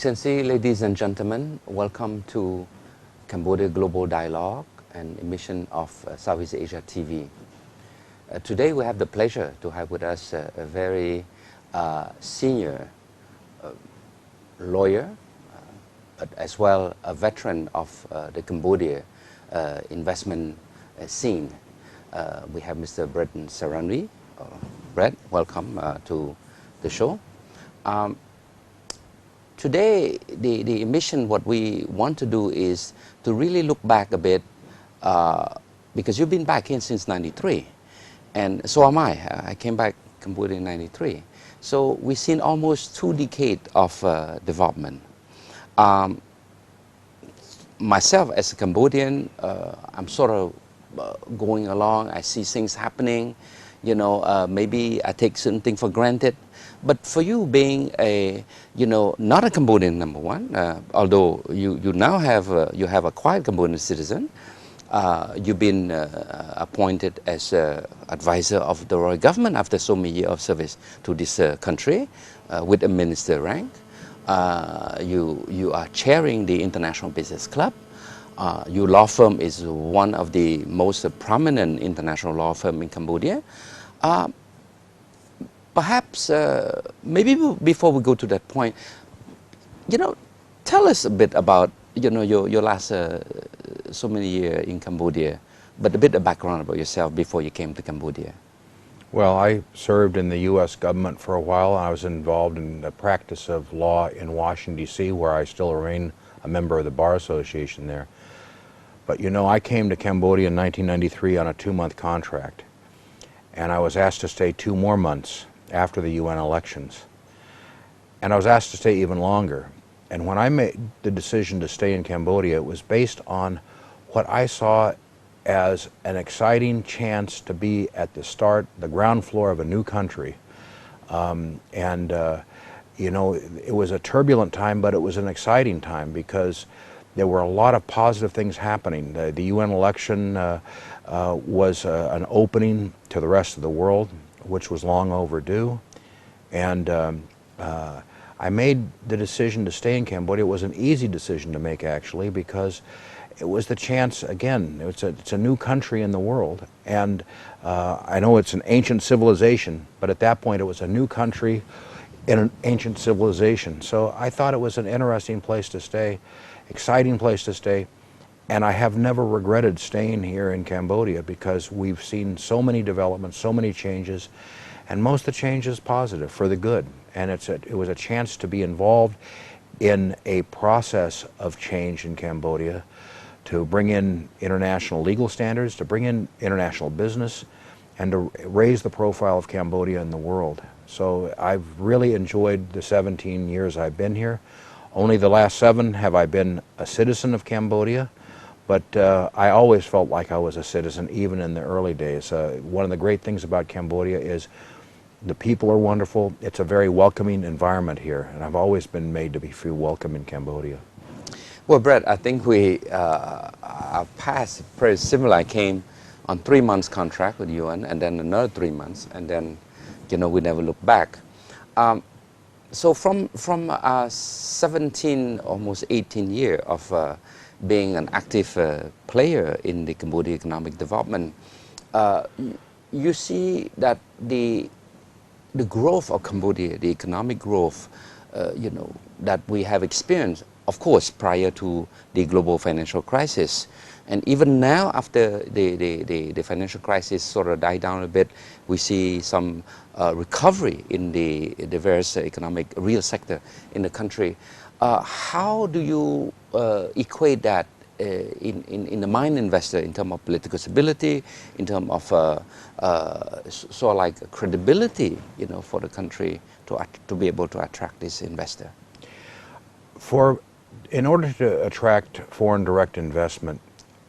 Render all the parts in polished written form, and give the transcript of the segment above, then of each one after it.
Excellency, ladies and gentlemen, welcome to Cambodia Global Dialogue, an emission of Southeast Asia TV. Today we have the pleasure to have with us a very senior lawyer, as well a veteran of the Cambodia investment scene. We have Mr. Bretton Sciaroni. Brett, welcome to the show. Today, the mission, what we want to do is to really look back a bit, because you've been back in since '93, and so am I. I came back Cambodia in '93. So we've seen almost 2 decades of development. Myself, as a Cambodian, I'm sort of going along. I see things happening. You know, maybe I take certain things for granted. But for you being a, not a Cambodian, number one, although you now have, you have acquired Cambodian citizen, you've been appointed as advisor of the royal government after so many years of service to this country with a minister rank. You are chairing the International Business Club. Your law firm is one of the most prominent international law firm in Cambodia. Perhaps, maybe before we go to that point, tell us a bit about, your last so many years in Cambodia, but a bit of background about yourself before you came to Cambodia. Well, I served in the U.S. government for a while. I was involved in the practice of law in Washington, D.C., where I still remain a member of the Bar Association there. But I came to Cambodia in 1993 on a 2-month contract, and I was asked to stay 2 more months after the UN elections. And I was asked to stay even longer. And when I made the decision to stay in Cambodia, it was based on what I saw as an exciting chance to be at the start, the ground floor of a new country. It was a turbulent time, but it was an exciting time because there were a lot of positive things happening. The UN election was an opening to the rest of the world, which was long overdue. And I made the decision to stay in Cambodia. It was an easy decision to make, actually, because it was the chance, again, it's a new country in the world. And I know it's an ancient civilization, but at that point it was a new country in an ancient civilization. So I thought it was an interesting place to stay, exciting place to stay. And I have never regretted staying here in Cambodia because we've seen so many developments, so many changes, and most of the change is positive, for the good. And it was a chance to be involved in a process of change in Cambodia, to bring in international legal standards, to bring in international business, and to raise the profile of Cambodia in the world. So I've really enjoyed the 17 years I've been here. Only the last 7 have I been a citizen of Cambodia. But I always felt like I was a citizen, even in the early days. One of the great things about Cambodia is the people are wonderful. It's a very welcoming environment here, and I've always been made to feel welcome in Cambodia. Well, Brett, I think our past pretty similar. I came on 3 months contract with UN, and then another 3 months, and then, we never looked back. So from 17, almost 18 years of being an active player in the Cambodia economic development, you see that the growth of Cambodia, the economic growth, that we have experienced, of course, prior to the global financial crisis, and even now after the financial crisis sort of died down a bit, we see some recovery in the various economic real sector in the country. How do you equate that in the mind investor in terms of political stability, in terms of sort of like credibility, for the country to be able to attract this investor? In order to attract foreign direct investment,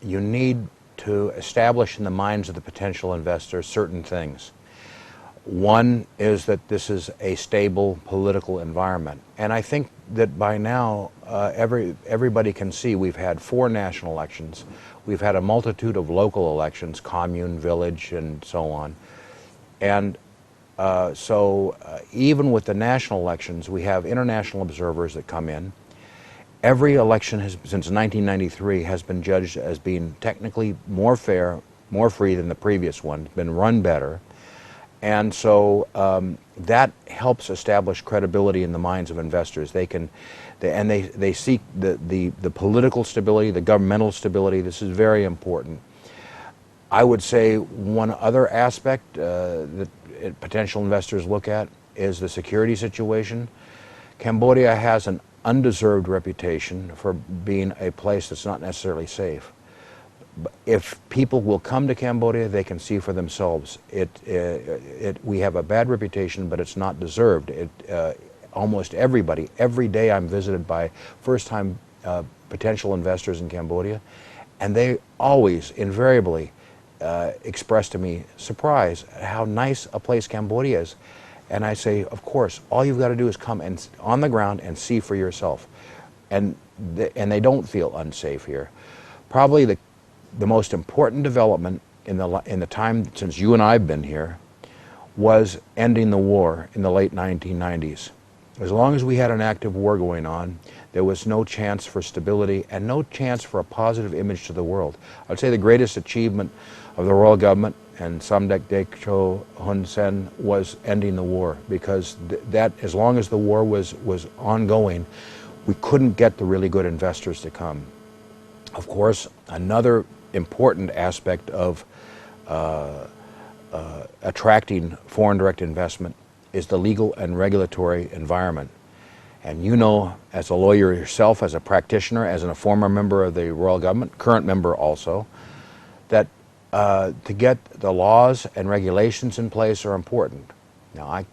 you need to establish in the minds of the potential investor certain things. One is that this is a stable political environment. And I think that by now everybody can see we've had 4 national elections. We've had a multitude of local elections, commune, village, and so on. And so even with the national elections, we have international observers that come in. Every election since 1993 has been judged as being technically more fair, more free than the previous one, been run better. And so that helps establish credibility in the minds of investors. They seek the political stability, the governmental stability. This is very important. I would say one other aspect that potential investors look at is the security situation. Cambodia has an undeserved reputation for being a place that's not necessarily safe. If people will come to Cambodia, they can see for themselves. We have a bad reputation, but it's not deserved. Almost everybody, every day I'm visited by first-time potential investors in Cambodia, and they always, invariably, express to me surprise at how nice a place Cambodia is. And I say, of course, all you've got to do is come and on the ground and see for yourself. And they don't feel unsafe here. Probably the most important development in the time since you and I have been here was ending the war in the late 1990s. As long as we had an active war going on, there was no chance for stability and no chance for a positive image to the world. I would say the greatest achievement of the royal government and Samdech Techo Hun Sen was ending the war, because that as long as the war was ongoing, we couldn't get the really good investors to come. Of course, another important aspect of attracting foreign direct investment is the legal and regulatory environment. And you know, as a lawyer yourself, as a practitioner, as a former member of the royal government, current member also, that to get the laws and regulations in place are important. Now,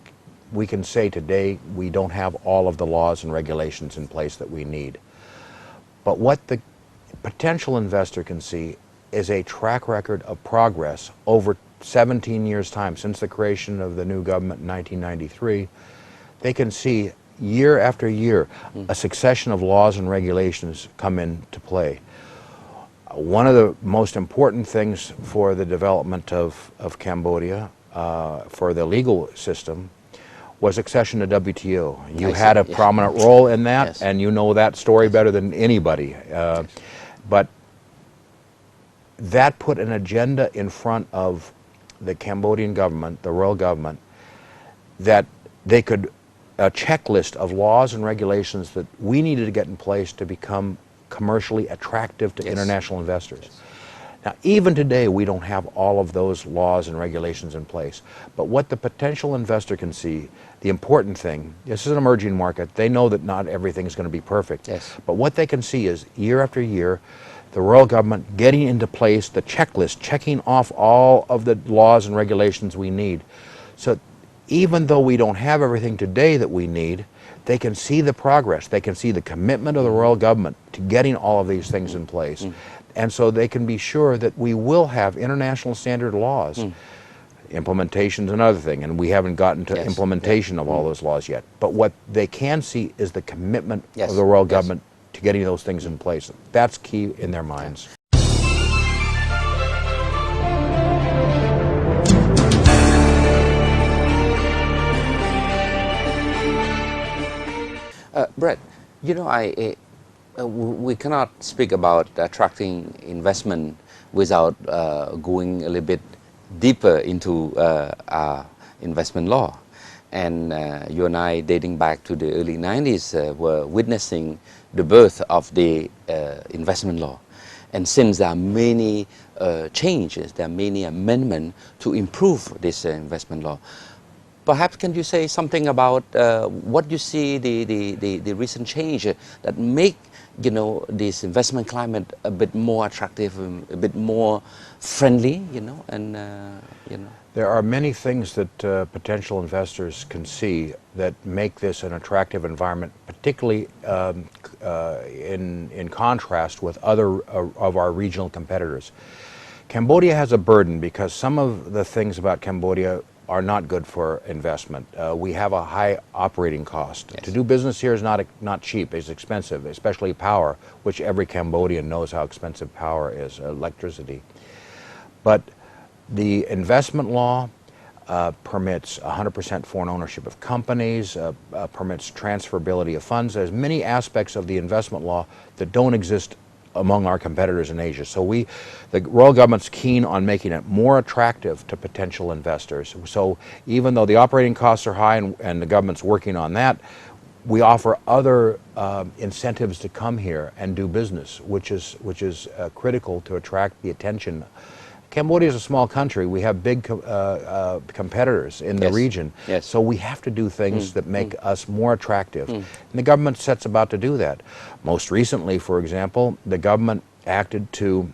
we can say today we don't have all of the laws and regulations in place that we need. But what the potential investor can see is a track record of progress over 17 years' time since the creation of the new government in 1993. They can see year after year a succession of laws and regulations come into play. One of the most important things for the development of Cambodia, for the legal system, was accession to WTO. You had a prominent role in that, yes, and you know that story better than anybody. But that put an agenda in front of the Cambodian government, the royal government, that they could, a checklist of laws and regulations that we needed to get in place to become commercially attractive to, yes, international investors. Yes. Now, even today, we don't have all of those laws and regulations in place. But what the potential investor can see, the important thing, this is an emerging market, they know that not everything is going to be perfect. Yes. But what they can see is, year after year, the royal government getting into place the checklist, checking off all of the laws and regulations we need. So even though we don't have everything today that we need, they can see the progress. They can see the commitment of the royal government to getting all of these things in place. And so they can be sure that we will have international standard laws. Implementation is another thing, and we haven't gotten to, yes, implementation, yes, of all those laws yet. But what they can see is the commitment, yes, of the royal, yes, government to getting those things in place. That's key in their minds. Brett, you know, we cannot speak about attracting investment without going a little bit deeper into our investment law. And you and I, dating back to the early 90s, were witnessing the birth of the investment law. And since there are many changes, there are many amendments to improve this investment law. Perhaps can you say something about what you see the recent change that make, you know, this investment climate a bit more attractive, a bit more friendly, you know, and you know. There are many things that potential investors can see that make this an attractive environment, particularly in contrast with other of our regional competitors. Cambodia has a burden because some of the things about Cambodia are not good for investment. We have a high operating cost. Yes. To do business here is not cheap, it's expensive, especially power, which every Cambodian knows how expensive power is, electricity. But the investment law, permits 100% foreign ownership of companies, permits transferability of funds. There's many aspects of the investment law that don't exist among our competitors in Asia. So the royal government's keen on making it more attractive to potential investors. So even though the operating costs are high and the government's working on that, we offer other incentives to come here and do business, which is critical to attract the attention. Cambodia is a small country. We have big competitors in the region. Yes. So we have to do things that make us more attractive. And the government sets about to do that. Most recently, for example, the government acted to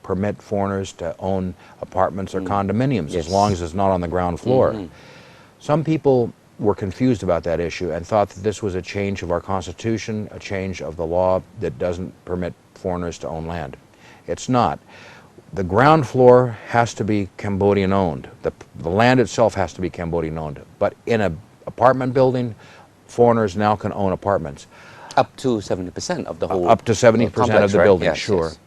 permit foreigners to own apartments or condominiums as long as it's not on the ground floor. Some people were confused about that issue and thought that this was a change of our Constitution, a change of the law that doesn't permit foreigners to own land. It's not. The ground floor has to be Cambodian owned. The land itself has to be Cambodian owned. But in an apartment building, foreigners now can own apartments. Up to 70% of the whole Up to 70% complex, of the right? building, Yes, sure. yes.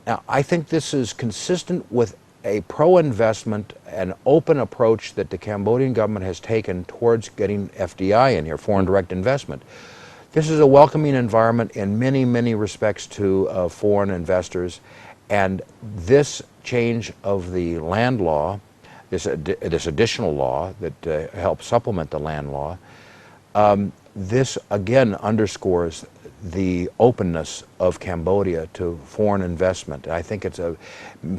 Now, I think this is consistent with a pro-investment and open approach that the Cambodian government has taken towards getting FDI in here, foreign direct investment. This is a welcoming environment in many, many respects to foreign investors. And this change of the land law, this additional law that helps supplement the land law, this again underscores the openness of Cambodia to foreign investment. I think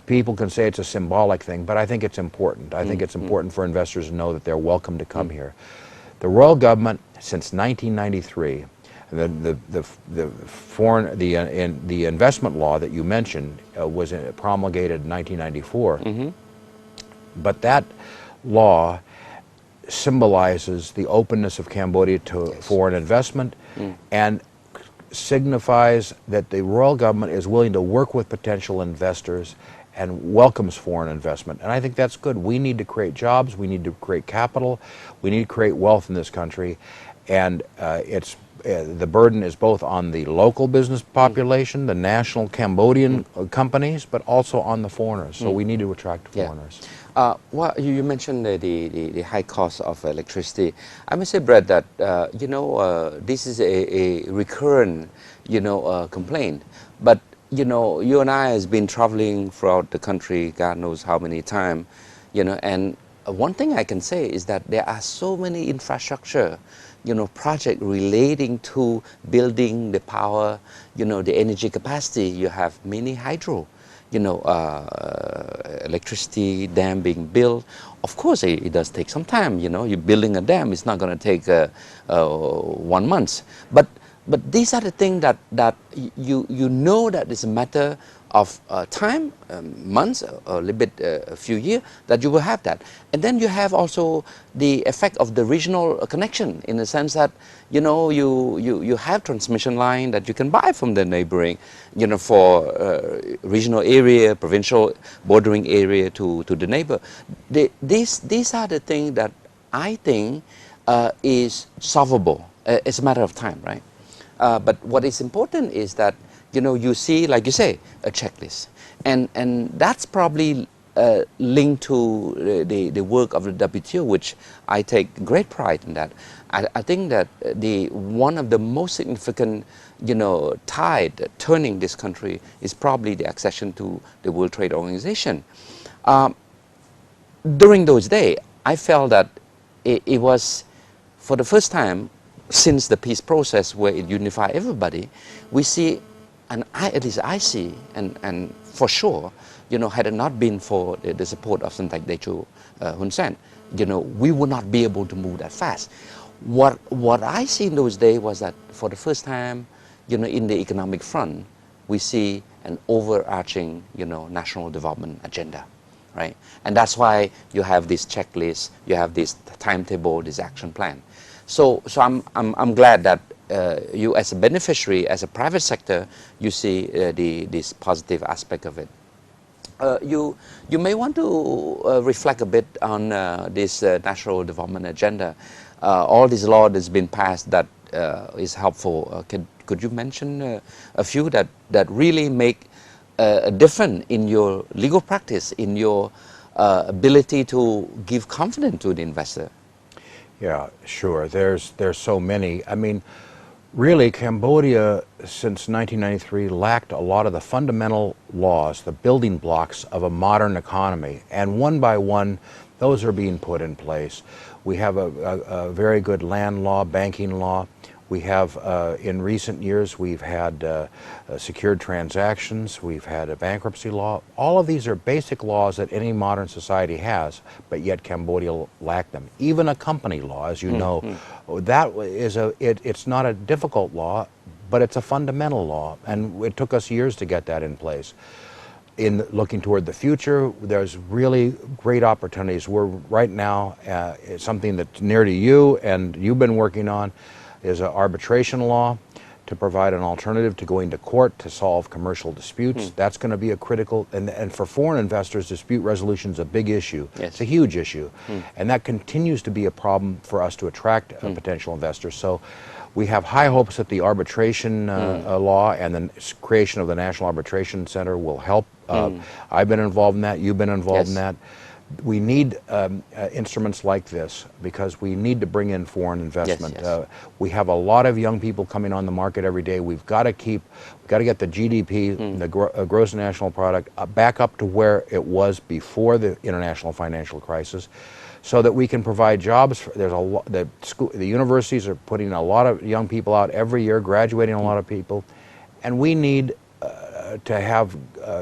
people can say it's a symbolic thing, but I think it's important. I think it's important for investors to know that they're welcome to come here. The royal government, since 1993, the investment law that you mentioned was promulgated in 1994, but that law symbolizes the openness of Cambodia to foreign investment and signifies that the royal government is willing to work with potential investors and welcomes foreign investment. And I think that's good. We need to create jobs, we need to create capital, we need to create wealth in this country, and the burden is both on the local business population, the national Cambodian companies, but also on the foreigners. So we need to attract foreigners. Well, you mentioned the high cost of electricity. I must say, Brett, that this is a recurrent complaint. But you and I has been traveling throughout the country, God knows how many times, and one thing I can say is that there are so many infrastructure project relating to building the power, the energy capacity. You have many hydro, electricity dam being built. Of course, it does take some time. You're building a dam. It's not going to take 1 month. But these are the things that you know that it's a matter of time, months, a little bit, a few years, that you will have that. And then you have also the effect of the regional connection, in the sense that you have transmission line that you can buy from the neighboring, for regional area, provincial bordering area to the neighbor. These are the things that I think is solvable. It's a matter of time, right? But what is important is that you see, like you say, a checklist, and that's probably linked to the work of the WTO, which I take great pride in. That I think that one of the most significant tide turning this country is probably the accession to the World Trade Organization. During those days, I felt that it was for the first time since the peace process, where it unified everybody. We see, and at least I see, and for sure, had it not been for the support of Santak Techo Hun Sen, we would not be able to move that fast. What I see in those days was that for the first time, in the economic front, we see an overarching, national development agenda, right? And that's why you have this checklist, you have this timetable, this action plan. So I'm glad that you, as a beneficiary, as a private sector, you see this positive aspect of it. You may want to reflect a bit on this national development agenda. All this law that's been passed that is helpful. Could you mention a few that really make a difference in your legal practice, in your ability to give confidence to the investor? Yeah, sure. There's so many. I mean, really, Cambodia, since 1993, lacked a lot of the fundamental laws, the building blocks of a modern economy. And one by one, those are being put in place. We have a very good land law, banking law. We have, in recent years, we've had secured transactions, we've had a bankruptcy law. All of these are basic laws that any modern society has, but yet Cambodia lacked them. Even a company law, as you know, that is it's not a difficult law, but it's a fundamental law, and it took us years to get that in place. In looking toward the future, there's really great opportunities. We're right now, something that's near to you and you've been working on, is an arbitration law to provide an alternative to going to court to solve commercial disputes. That's going to be a critical, and for foreign investors, dispute resolution is a big issue. Yes. It's a huge issue. And that continues to be a problem for us to attract potential investors. So we have high hopes that the arbitration law and the creation of the National Arbitration Center will help. I've been involved in that, you've been involved in that. We need instruments like this because we need to bring in foreign investment. We have a lot of young people coming on the market every day. We've got to get the GDP, the gross national product, back up to where it was before the international financial crisis, so that we can provide jobs. There's a lot. The universities are putting a lot of young people out every year, graduating a lot of people, and we need to have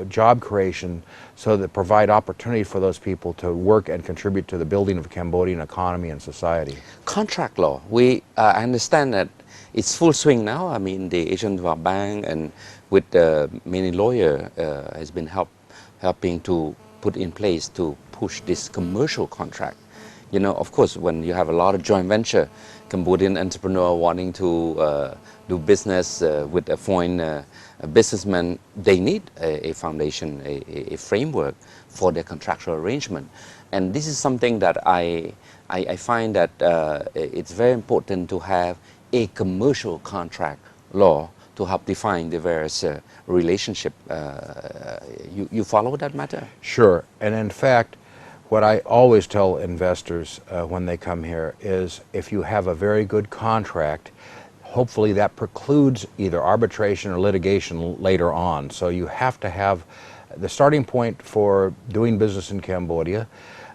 job creation so that provide opportunity for those people to work and contribute to the building of the Cambodian economy and society. Contract law, I understand that it's full swing now. I mean, the Asian Development Bank and with many lawyers has been helping to put in place to push this commercial contract. You know, of course, when you have a lot of joint venture, Cambodian entrepreneur wanting to do business with a foreign businessman, they need a foundation, a framework for their contractual arrangement. And this is something that I find that it's very important to have a commercial contract law to help define the various relationship. You follow that matter? Sure. And in fact, what I always tell investors when they come here is if you have a very good contract, hopefully that precludes either arbitration or litigation later on. So you have to have the starting point for doing business in Cambodia,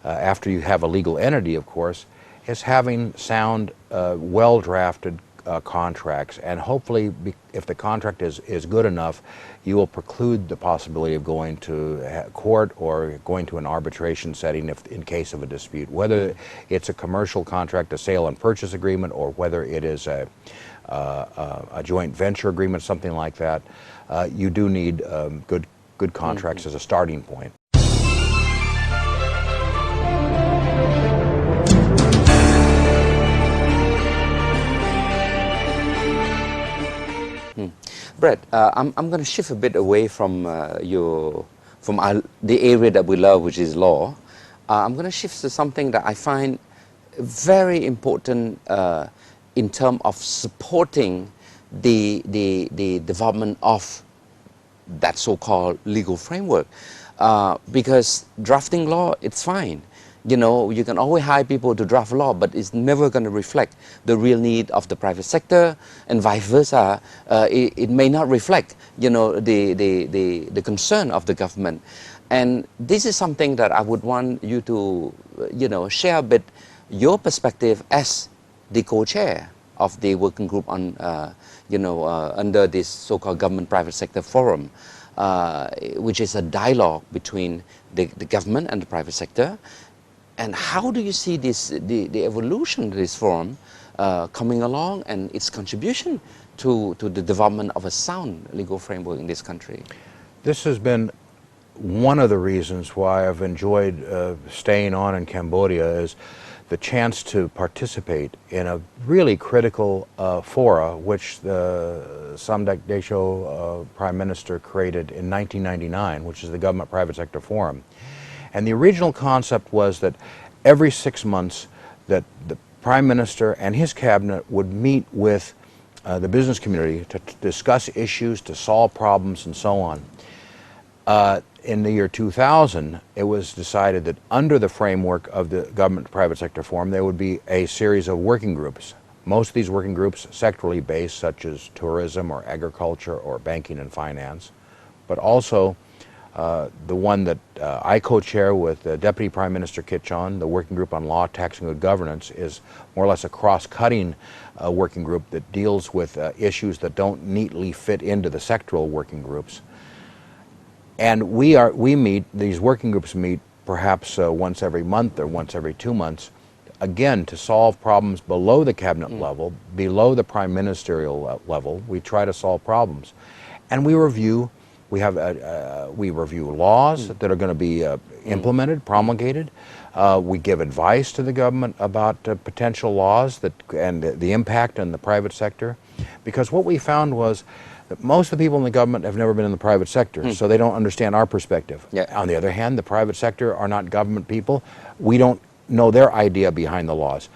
after you have a legal entity, of course, is having sound, well-drafted contracts. And hopefully, if the contract is good enough, you will preclude the possibility of going to court or going to an arbitration setting in case of a dispute. Whether it's a commercial contract, a sale and purchase agreement, or whether it is a joint venture agreement, something like that, you do need good contracts as a starting point. Brett, I'm going to shift a bit away from the area that we love, which is law. I'm going to shift to something that I find very important in terms of supporting the development of that so-called legal framework. Because drafting law, it's fine. You know, you can always hire people to draft law, but it's never going to reflect the real need of the private sector, and vice versa. It may not reflect, you know, the concern of the government. And this is something that I would want you to, you know, share a bit your perspective as the co-chair of the working group on, under this so-called government-private sector forum, which is a dialogue between the government and the private sector. And how do you see this, the evolution of this forum coming along and its contribution to the development of a sound legal framework in this country? This has been one of the reasons why I've enjoyed staying on in Cambodia, is the chance to participate in a really critical fora which the Samdech Desho Prime Minister created in 1999, which is the Government Private Sector Forum. And the original concept was that every 6 months that the Prime Minister and his cabinet would meet with the business community to discuss issues, to solve problems, and so on. In the year 2000, it was decided that under the framework of the government-private sector forum, there would be a series of working groups. Most of these working groups sectorally based, such as tourism or agriculture or banking and finance, but also the one that I co-chair with Deputy Prime Minister Kit Chon, the Working Group on Law, Tax and Good Governance, is more or less a cross-cutting working group that deals with issues that don't neatly fit into the sectoral working groups. And these working groups meet perhaps once every month or once every 2 months, again, to solve problems below the cabinet level, below the prime ministerial level. We try to solve problems. And we review, we review laws that are going to be implemented, promulgated. We give advice to the government about potential laws and the impact on the private sector. Because what we found was that most of the people in the government have never been in the private sector, so they don't understand our perspective. Yeah. On the other hand, the private sector are not government people. We don't know their idea behind the laws.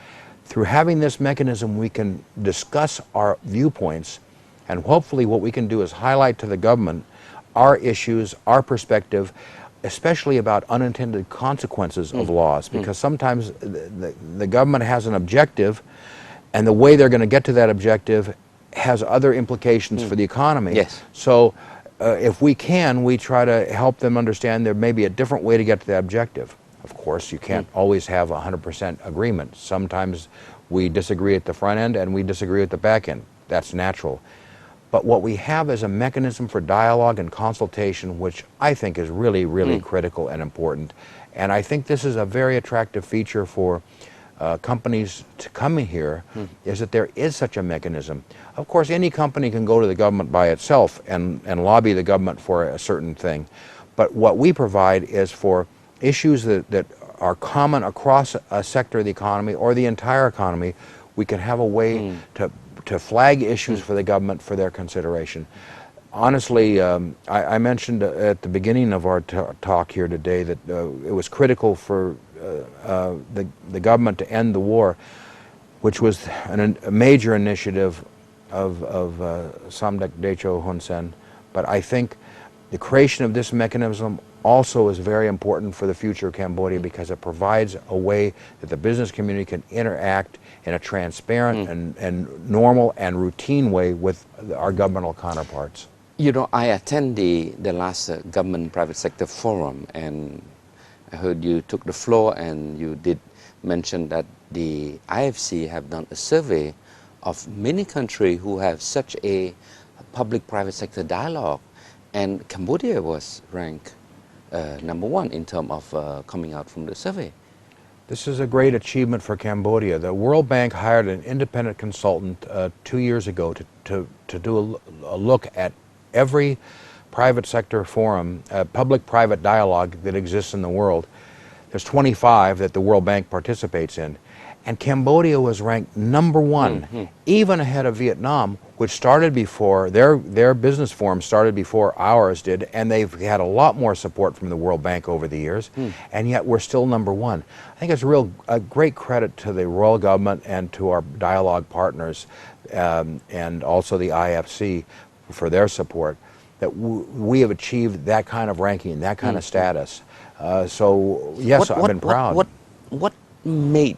Through having this mechanism, we can discuss our viewpoints, and hopefully what we can do is highlight to the government our issues, our perspective, especially about unintended consequences of laws, because sometimes the government has an objective, and the way they're going to get to that objective has other implications for the economy. Yes. So if we can, we try to help them understand there may be a different way to get to that objective. Of course, you can't always have 100% agreement. Sometimes we disagree at the front end and we disagree at the back end. That's natural. But what we have is a mechanism for dialogue and consultation, which I think is really, really critical and important. And I think this is a very attractive feature for companies to come in here, is that there is such a mechanism. Of course, any company can go to the government by itself and lobby the government for a certain thing. But what we provide is for issues that are common across a sector of the economy or the entire economy, we can have a way to flag issues for the government for their consideration. Honestly, I mentioned at the beginning of our talk here today that it was critical for the government to end the war, which was a major initiative of Samdech Techo Hun Sen. But I think the creation of this mechanism also is very important for the future of Cambodia, because it provides a way that the business community can interact in a transparent and normal and routine way with our governmental counterparts. You know, I attend the last government private sector forum, and I heard you took the floor and you did mention that the IFC have done a survey of many countries who have such a public-private sector dialogue, and Cambodia was ranked #1 in terms of coming out from the survey. This is a great achievement for Cambodia. The World Bank hired an independent consultant 2 years ago to do a look at every private sector forum, public-private dialogue that exists in the world. There's 25 that the World Bank participates in. And Cambodia was ranked #1, even ahead of Vietnam, which started before, their business forum started before ours did, and they've had a lot more support from the World Bank over the years, and yet we're still #1. I think it's a great credit to the royal government and to our dialogue partners, and also the IFC for their support, that we have achieved that kind of ranking, that kind of status. So yes, I've been proud. What made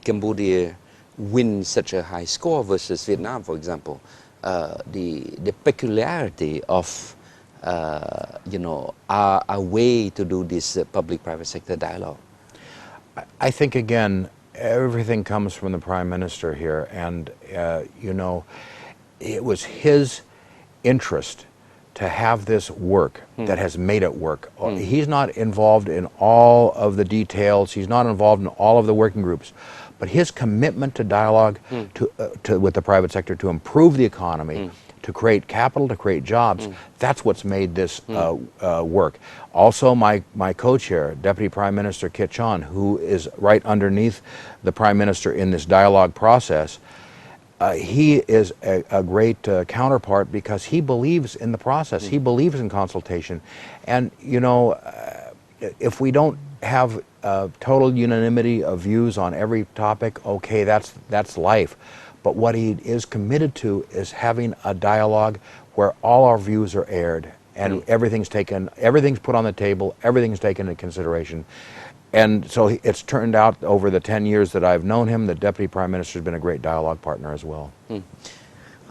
Cambodia win such a high score versus Vietnam, for example? The peculiarity of our way to do this public-private sector dialogue. I think again, everything comes from the Prime Minister here, and it was his interest to have this work that has made it work. He's not involved in all of the details. He's not involved in all of the working groups. But his commitment to dialogue with the private sector to improve the economy, to create capital, to create jobs, that's what's made this work. Also, my co-chair, Deputy Prime Minister Kit Chon, who is right underneath the Prime Minister in this dialogue process, he is a great counterpart, because he believes in the process. He believes in consultation. And, if we don't have total unanimity of views on every topic, okay, that's life. But what he is committed to is having a dialogue where all our views are aired and everything's put on the table, everything's taken into consideration. And so it's turned out over the 10 years that I've known him, the Deputy Prime Minister has been a great dialogue partner as well.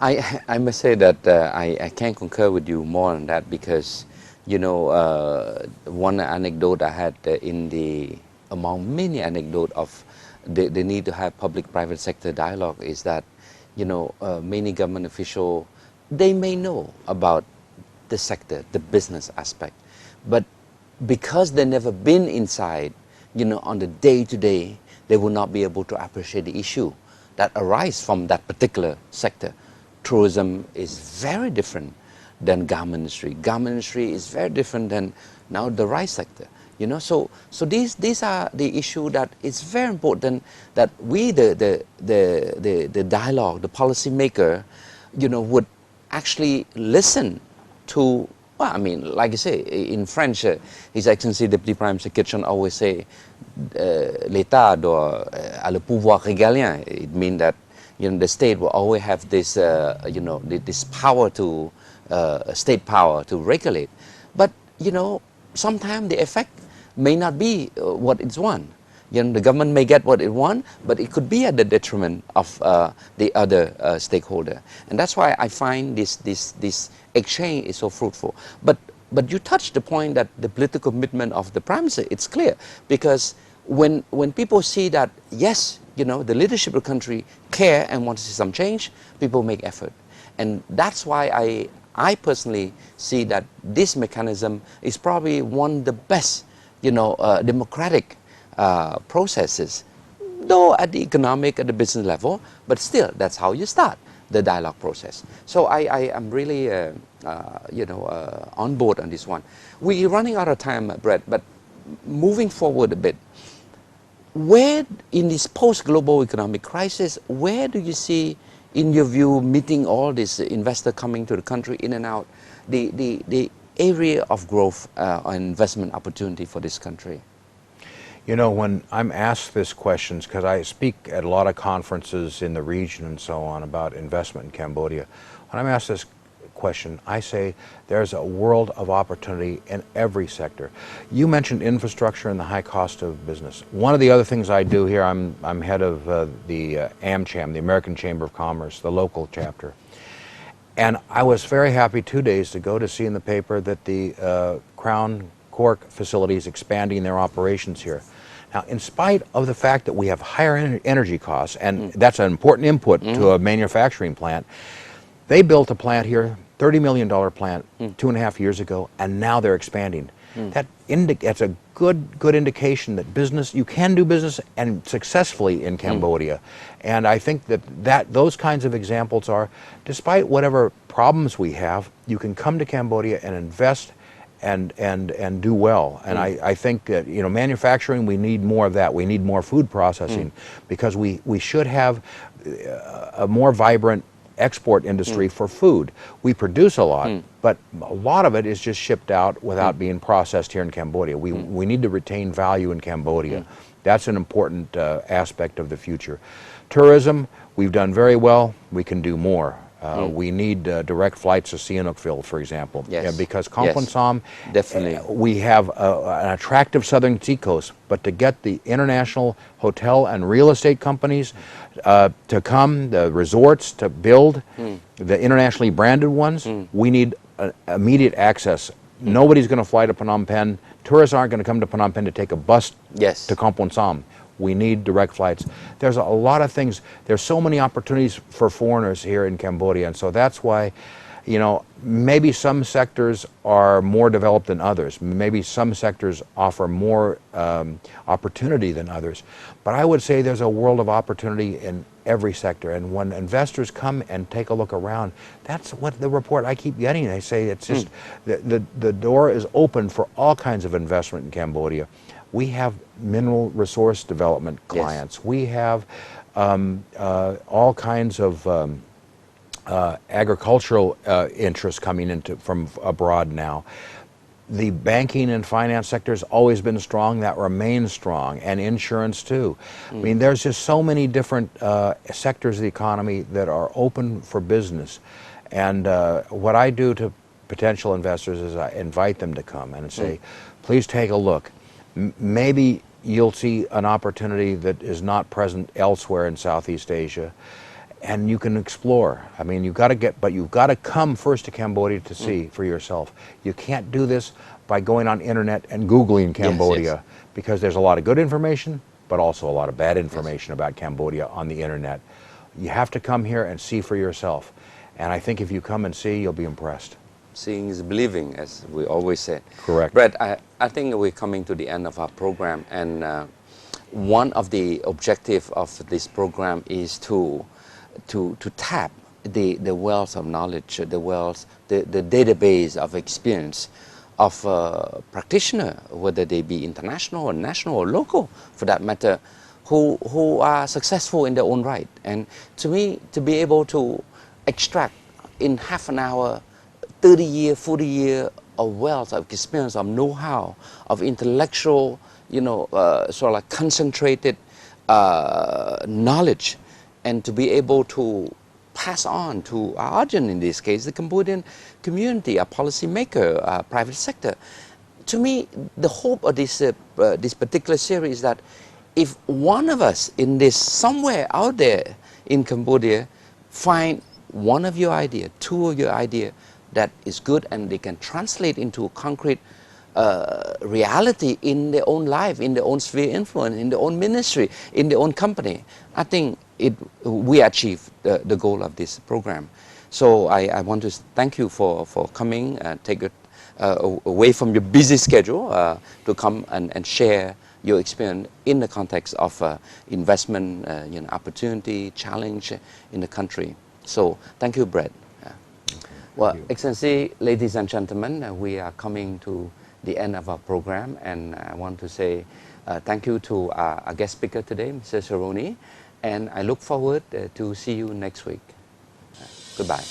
I must say that I can't concur with you more on that, because, you know, one anecdote I had among many anecdotes of the need to have public-private sector dialogue is that, you know, many government officials, they may know about the sector, the business aspect, but because they've never been inside, you know, on the day-to-day, they will not be able to appreciate the issue that arise from that particular sector. Tourism is very different than garment industry. Garment industry is very different than now the rice sector. You know, so these are the issue that it's very important that we, the dialogue, the policy maker, you know, would actually listen to. Well, I mean, like you say, in French, His Excellency Deputy Prime Minister Kitchen always say, l'État a le pouvoir régalien. It means that, you know, the state will always have this, you know, this power to, state power to regulate. But, you know, sometimes the effect may not be what it's want. You know, the government may get what it wants, but it could be at the detriment of the other stakeholder. And that's why I find this exchange is so fruitful. But you touched the point that the political commitment of the Prime Minister, it's clear. Because when people see that, yes, you know, the leadership of the country care and want to see some change, people make effort. And that's why I personally see that this mechanism is probably one of the best, you know, democratic processes, though at the economic, at the business level, but still, that's how you start the dialogue process. So I am really, you know, on board on this one. We're running out of time, Brett, but moving forward a bit, where in this post-global economic crisis, where do you see, in your view, meeting all these investors coming to the country in and out, the area of growth or investment opportunity for this country? You know, when I'm asked this questions, because I speak at a lot of conferences in the region and so on about investment in Cambodia, when I'm asked this question, I say there's a world of opportunity in every sector. You mentioned infrastructure and the high cost of business. One of the other things I do here, I'm head of the AmCham, the American Chamber of Commerce, the local chapter. And I was very happy 2 days ago to see in the paper that the Crown Cork facility is expanding their operations here. Now, in spite of the fact that we have higher energy costs, and that's an important input to a manufacturing plant, they built a plant here, $30 million plant, 2.5 years ago, and now they're expanding. That's a good indication that business, you can do business and successfully in Cambodia. And I think that those kinds of examples are, despite whatever problems we have, you can come to Cambodia and invest and do well. And I think that, you know, manufacturing, we need more of that. We need more food processing because we should have a more vibrant export industry for food. We produce a lot, but a lot of it is just shipped out without being processed here in Cambodia. We need to retain value in Cambodia. That's an important aspect of the future. Tourism, we've done very well. We can do more. We need direct flights to Sihanoukville, for example, because Kampong Som, definitely, we have an attractive southern seacoast, but to get the international hotel and real estate companies to come, the resorts to build, the internationally branded ones, we need immediate access. Nobody's going to fly to Phnom Penh. Tourists aren't going to come to Phnom Penh to take a bus to Kampong Som. We need direct flights. There's a lot of things. There's so many opportunities for foreigners here in Cambodia, and so that's why, you know, maybe some sectors are more developed than others. Maybe some sectors offer more opportunity than others. But I would say there's a world of opportunity in every sector, and when investors come and take a look around, that's what the report I keep getting. They say it's just the door is open for all kinds of investment in Cambodia. We have mineral resource development clients. We have all kinds of agricultural interests coming from abroad now. The banking and finance sector has always been strong. That remains strong, and insurance too. I mean, there's just so many different sectors of the economy that are open for business. And what I do to potential investors is I invite them to come and say, please take a look. Maybe you'll see an opportunity that is not present elsewhere in Southeast Asia, and you can explore. I mean, you've got to come first to Cambodia to see for yourself. You can't do this by going on internet and Googling Cambodia, because there's a lot of good information, but also a lot of bad information about Cambodia on the internet. You have to come here and see for yourself. And I think if you come and see, you'll be impressed. Seeing is believing, as we always say. Correct. Brett, I think we're coming to the end of our program, and one of the objectives of this program is to tap the wealth of knowledge, the database of experience of practitioners, whether they be international or national or local, for that matter, who are successful in their own right. And to me, to be able to extract in half an hour 30 year, 40 year of wealth, of experience, of know-how, of intellectual, sort of like concentrated knowledge, and to be able to pass on to our audience, in this case, the Cambodian community, a policymaker, private sector. To me, the hope of this particular series is that if one of us in this, somewhere out there in Cambodia, find one of your idea, two of your idea that is good, and they can translate into concrete reality in their own life, in their own sphere of influence, in their own ministry, in their own company, I think we achieve the goal of this program. So I want to thank you for coming and take it away from your busy schedule to come and share your experience in the context of investment, opportunity, challenge in the country. So thank you, Brett. Well, Excellency, ladies and gentlemen, we are coming to the end of our program, and I want to say thank you to our guest speaker today, Mr. Sciaroni, and I look forward to see you next week. Goodbye.